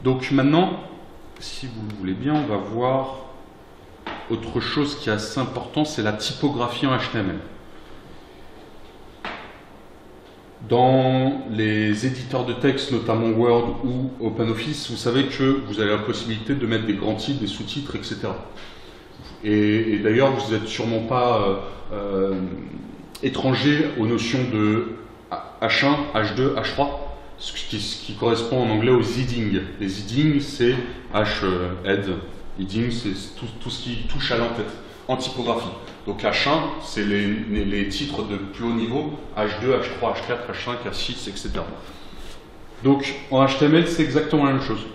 Donc maintenant, si vous le voulez bien, on va voir autre chose qui est assez important, c'est la typographie en HTML. Dans les éditeurs de texte, notamment Word ou OpenOffice, vous savez que vous avez la possibilité de mettre des grands titres, des sous-titres, etc. Et d'ailleurs, vous n'êtes sûrement pas étranger aux notions de H1, H2, H3, ce qui correspond en anglais aux headings. Les headings, c'est H-head. Heading, c'est tout ce qui touche à l'entête, en typographie. Donc H1, c'est les titres de plus haut niveau, H2, H3, H4, H5, H6, etc. Donc en HTML, c'est exactement la même chose.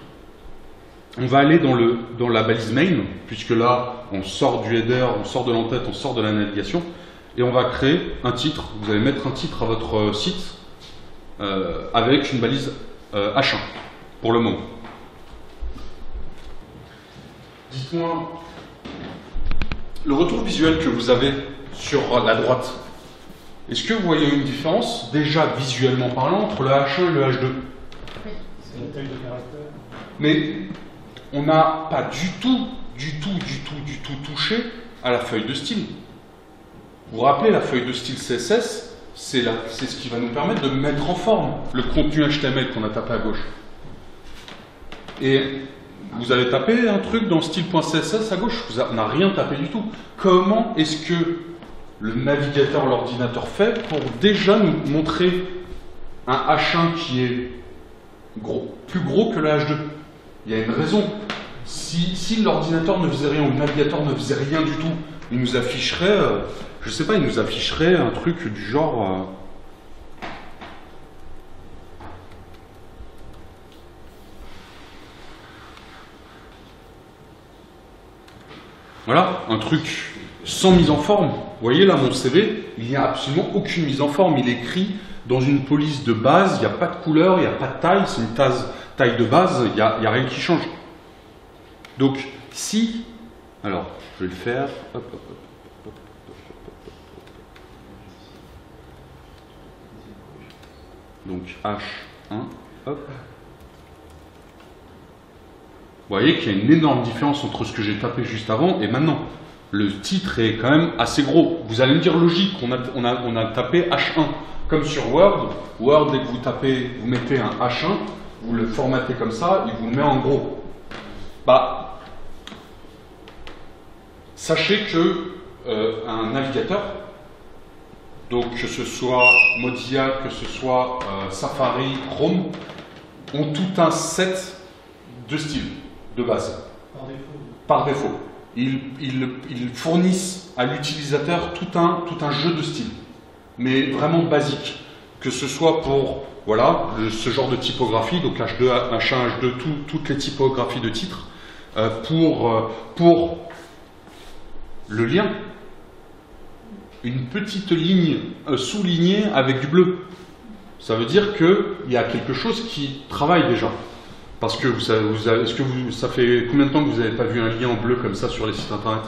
On va aller dans la balise main, puisque là, on sort du header, on sort de l'entête, on sort de la navigation, et on va créer un titre. Vous allez mettre un titre à votre site avec une balise H1, pour le moment. Dites-moi, le retour visuel que vous avez sur la droite, est-ce que vous voyez une différence, déjà visuellement parlant, entre le H1 et le H2? Oui. C'est la taille de caractère. Mais on n'a pas du tout touché à la feuille de style. Vous vous rappelez, la feuille de style CSS, c'est ce qui va nous permettre de mettre en forme le contenu HTML qu'on a tapé à gauche. Et vous avez tapé un truc dans style.css à gauche, on n'a rien tapé du tout. Comment est-ce que le navigateur, l'ordinateur fait pour déjà nous montrer un H1 qui est plus gros que le H2? Il y a une raison. Si l'ordinateur ne faisait rien, ou le navigateur ne faisait rien du tout, il nous afficherait, je sais pas, il nous afficherait un truc du genre... Voilà, un truc sans mise en forme. Vous voyez là, mon CV, il n'y a absolument aucune mise en forme. Il est écrit dans une police de base, il n'y a pas de couleur, il n'y a pas de taille, c'est une taille de base, il n'y a rien qui change. Donc, si... Alors, je vais le faire. Hop, hop, hop, hop, hop. Donc, H1, hop. Vous voyez qu'il y a une énorme différence entre ce que j'ai tapé juste avant et maintenant. Le titre est quand même assez gros. Vous allez me dire logique, on a tapé H1. Comme sur Word, dès que vous tapez, vous mettez un H1, vous le formatez comme ça, il vous le met en gros. Bah, sachez que un navigateur, donc que ce soit Mozilla, que ce soit Safari, Chrome, ont tout un set de styles. De base. Par défaut. Ils fournissent à l'utilisateur tout un jeu de styles, mais vraiment basique. Que ce soit pour voilà, ce genre de typographie, donc H2, H1, H2, toutes les typographies de titres, pour le lien, une petite ligne soulignée avec du bleu. Ça veut dire qu'il y a quelque chose qui travaille déjà. Parce que ça fait combien de temps que vous n'avez pas vu un lien en bleu comme ça sur les sites internet?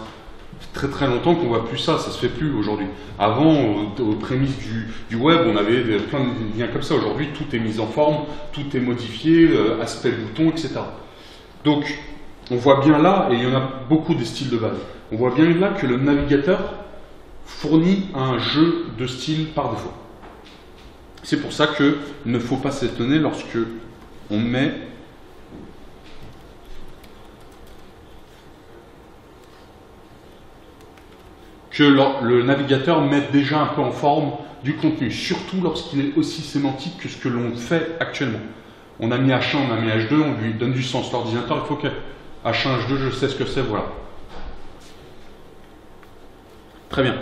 Très très longtemps qu'on ne voit plus ça, ça se fait plus aujourd'hui. Avant, aux prémices du web, on avait plein de liens comme ça. Aujourd'hui, tout est mis en forme, tout est modifié, aspect bouton, etc. Donc, on voit bien là, et il y en a beaucoup des styles de base, on voit bien là que le navigateur fournit un jeu de styles par défaut. C'est pour ça qu'il ne faut pas s'étonner lorsque on met que le navigateur met déjà un peu en forme du contenu, surtout lorsqu'il est aussi sémantique que ce que l'on fait actuellement. On a mis H1, on a mis H2, on lui donne du sens. L'ordinateur, il faut que H1, H2, je sais ce que c'est, voilà. Très bien.